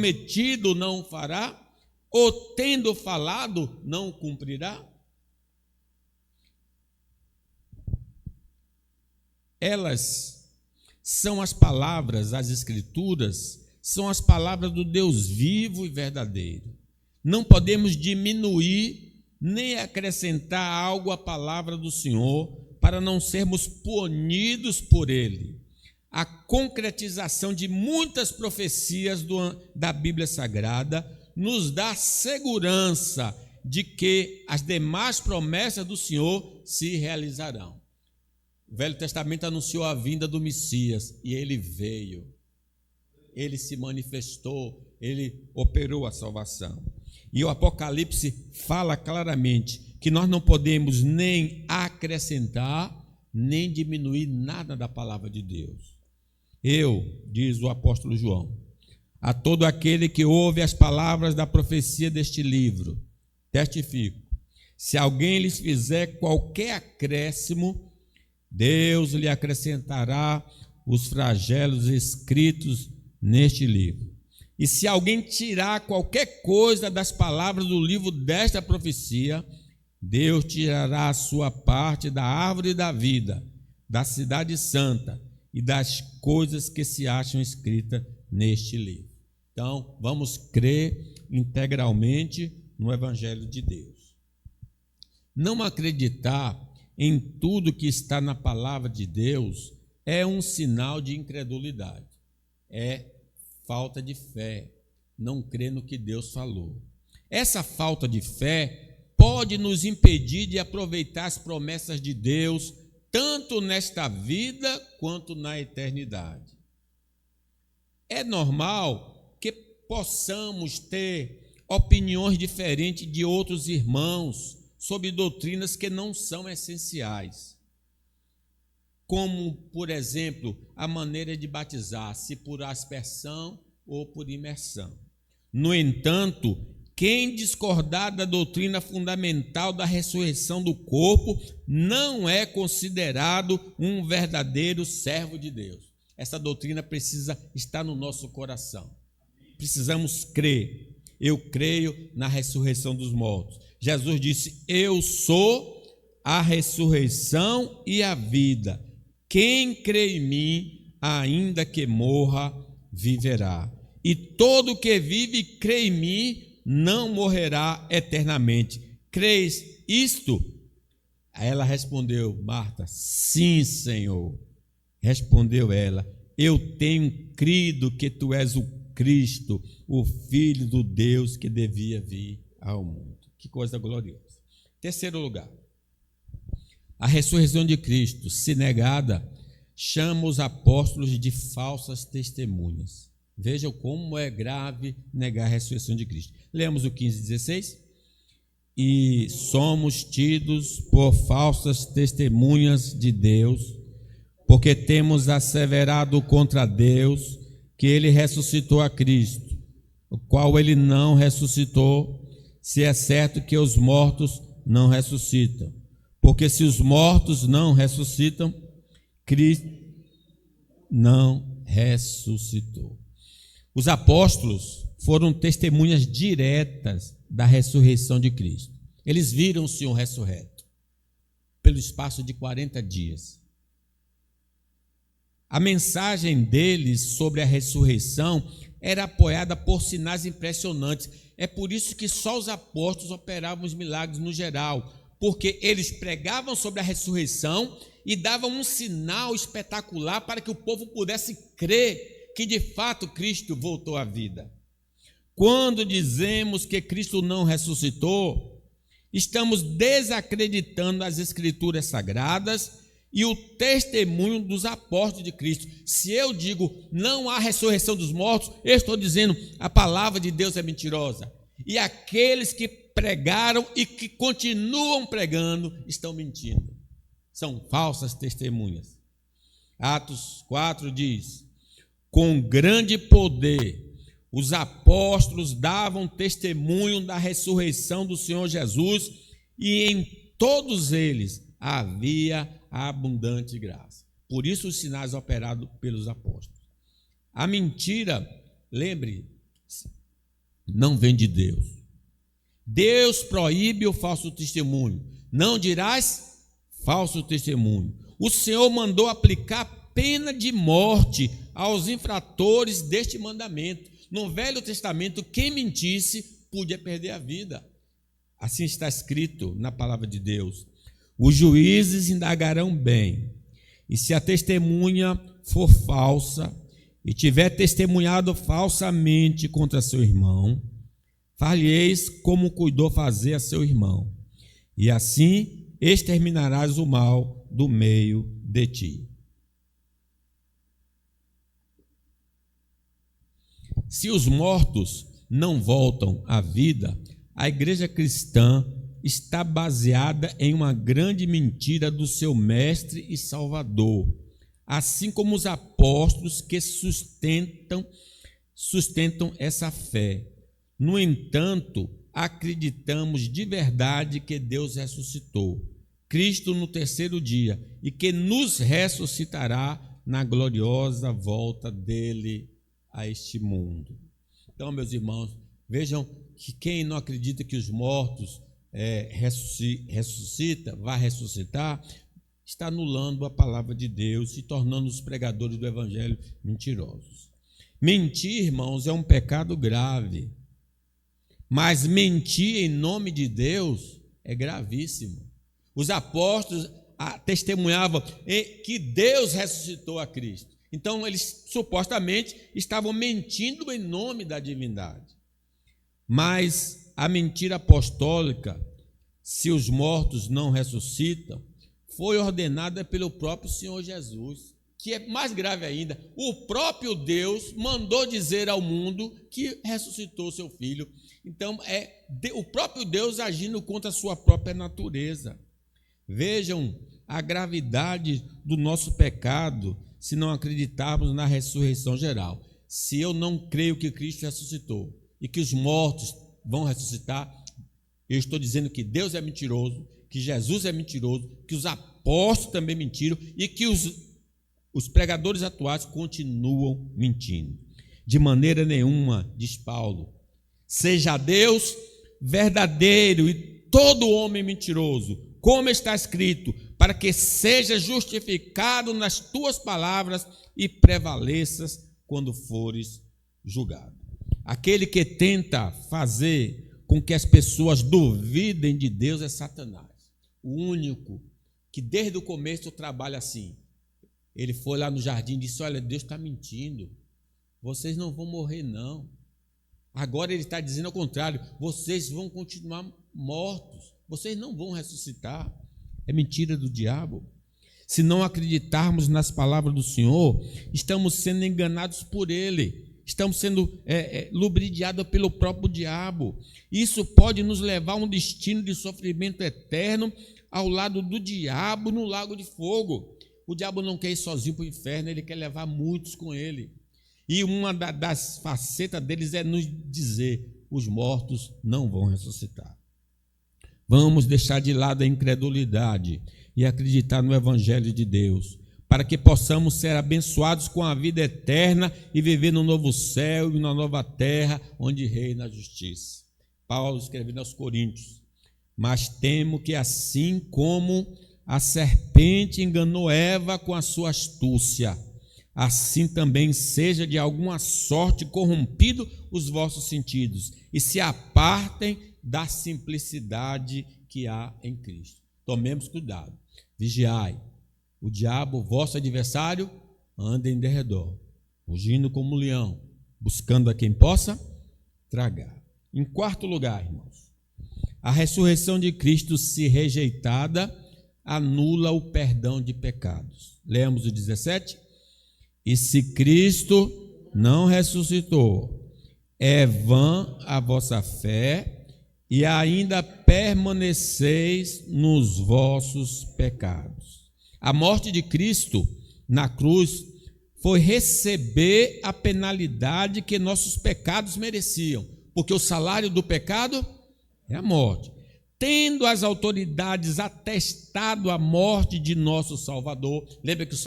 prometido não o fará? Ou tendo falado não o cumprirá? Elas são as palavras, as Escrituras, são as palavras do Deus vivo e verdadeiro. Não podemos diminuir nem acrescentar algo à palavra do Senhor para não sermos punidos por Ele. A concretização de muitas profecias da Bíblia Sagrada nos dá segurança de que as demais promessas do Senhor se realizarão. O Velho Testamento anunciou a vinda do Messias e ele veio. Ele se manifestou, ele operou a salvação. E o Apocalipse fala claramente que nós não podemos nem acrescentar, nem diminuir nada da palavra de Deus. Diz o apóstolo João, a todo aquele que ouve as palavras da profecia deste livro, testifico, se alguém lhes fizer qualquer acréscimo, Deus lhe acrescentará os flagelos escritos neste livro. E se alguém tirar qualquer coisa das palavras do livro desta profecia, Deus tirará a sua parte da árvore da vida, da cidade santa e das coisas que se acham escritas neste livro. Então, vamos crer integralmente no Evangelho de Deus. Não acreditar em tudo que está na palavra de Deus é um sinal de incredulidade, é falta de fé, não crer no que Deus falou. Essa falta de fé pode nos impedir de aproveitar as promessas de Deus, tanto nesta vida quanto na eternidade. É normal que possamos ter opiniões diferentes de outros irmãos sobre doutrinas que não são essenciais, como, por exemplo, a maneira de batizar, se por aspersão ou por imersão. No entanto, quem discordar da doutrina fundamental da ressurreição do corpo não é considerado um verdadeiro servo de Deus. Essa doutrina precisa estar no nosso coração. Precisamos crer. Eu creio na ressurreição dos mortos. Jesus disse, eu sou a ressurreição e a vida. Quem crê em mim, ainda que morra, viverá. E todo que vive e crê em mim, não morrerá eternamente. Crês isto? Ela respondeu, Marta, sim, Senhor. Respondeu ela, eu tenho crido que tu és o Cristo, o Filho do Deus que devia vir ao mundo. Que coisa gloriosa. Terceiro lugar, a ressurreição de Cristo, se negada, chama os apóstolos de falsas testemunhas. Vejam como é grave negar a ressurreição de Cristo. Lemos o 15:16. E somos tidos por falsas testemunhas de Deus, porque temos asseverado contra Deus que ele ressuscitou a Cristo, o qual ele não ressuscitou, se é certo que os mortos não ressuscitam. Porque se os mortos não ressuscitam, Cristo não ressuscitou. Os apóstolos foram testemunhas diretas da ressurreição de Cristo. Eles viram o Senhor ressurreto pelo espaço de 40 dias. A mensagem deles sobre a ressurreição era apoiada por sinais impressionantes. É por isso que só os apóstolos operavam os milagres no geral, porque eles pregavam sobre a ressurreição e davam um sinal espetacular para que o povo pudesse crer que de fato Cristo voltou à vida. Quando dizemos que Cristo não ressuscitou, estamos desacreditando as Escrituras Sagradas e o testemunho dos apóstolos de Cristo. Se eu digo não há ressurreição dos mortos, eu estou dizendo a palavra de Deus é mentirosa. E aqueles que pregaram e que continuam pregando estão mentindo. São falsas testemunhas. Atos 4 diz, com grande poder os apóstolos davam testemunho da ressurreição do Senhor Jesus e em todos eles havia abundante graça. Por isso os sinais operados pelos apóstolos. A mentira, lembre, não vem de Deus. Deus proíbe o falso testemunho. Não dirás falso testemunho. O Senhor mandou aplicar pena de morte aos infratores deste mandamento. No Velho Testamento, quem mentisse podia perder a vida. Assim está escrito na palavra de Deus. Os juízes indagarão bem, e se a testemunha for falsa e tiver testemunhado falsamente contra seu irmão, far-lhe-eis como cuidou fazer a seu irmão, e assim exterminarás o mal do meio de ti. Se os mortos não voltam à vida, a igreja cristã está baseada em uma grande mentira do seu mestre e salvador, assim como os apóstolos que sustentam essa fé. No entanto, acreditamos de verdade que Deus ressuscitou Cristo no terceiro dia e que nos ressuscitará na gloriosa volta dele a este mundo. Então, meus irmãos, vejam que quem não acredita que os mortos vai ressuscitar, está anulando a palavra de Deus e tornando os pregadores do evangelho mentirosos. Mentir, irmãos, é um pecado grave, mas mentir em nome de Deus é gravíssimo. Os apóstolos testemunhavam que Deus ressuscitou a Cristo. Então, eles supostamente estavam mentindo em nome da divindade. Mas a mentira apostólica, se os mortos não ressuscitam, foi ordenada pelo próprio Senhor Jesus, que é mais grave ainda. O próprio Deus mandou dizer ao mundo que ressuscitou seu filho. Então, o próprio Deus agindo contra a sua própria natureza. Vejam a gravidade do nosso pecado se não acreditarmos na ressurreição geral. Se eu não creio que Cristo ressuscitou e que os mortos vão ressuscitar, eu estou dizendo que Deus é mentiroso, que Jesus é mentiroso, que os apóstolos também mentiram e que os pregadores atuais continuam mentindo. De maneira nenhuma, diz Paulo, seja Deus verdadeiro e todo homem mentiroso, como está escrito, para que seja justificado nas tuas palavras e prevaleças quando fores julgado. Aquele que tenta fazer com que as pessoas duvidem de Deus é Satanás. O único que desde o começo trabalha assim. Ele foi lá no jardim e disse, olha, Deus está mentindo. Vocês não vão morrer, não. Agora ele está dizendo ao contrário, vocês vão continuar mortos. Vocês não vão ressuscitar. É mentira do diabo. Se não acreditarmos nas palavras do Senhor, estamos sendo enganados por ele. Estamos sendo lubridiados pelo próprio diabo. Isso pode nos levar a um destino de sofrimento eterno ao lado do diabo no lago de fogo. O diabo não quer ir sozinho para o inferno, ele quer levar muitos com ele. E uma das facetas deles é nos dizer, os mortos não vão ressuscitar. Vamos deixar de lado a incredulidade e acreditar no Evangelho de Deus, para que possamos ser abençoados com a vida eterna e viver no novo céu e na nova terra, onde reina a justiça. Paulo escrevendo aos Coríntios, mas temo que assim como a serpente enganou Eva com a sua astúcia, assim também seja de alguma sorte corrompido os vossos sentidos e se apartem da simplicidade que há em Cristo. Tomemos cuidado, vigiai. O diabo, vosso adversário, anda em derredor, rugindo como um leão, buscando a quem possa tragar. Em quarto lugar, irmãos, a ressurreição de Cristo, se rejeitada, anula o perdão de pecados. Lemos o 17. E se Cristo não ressuscitou, é vã a vossa fé e ainda permaneceis nos vossos pecados. A morte de Cristo na cruz foi receber a penalidade que nossos pecados mereciam, porque o salário do pecado é a morte. Tendo as autoridades atestado a morte de nosso Salvador, lembra que o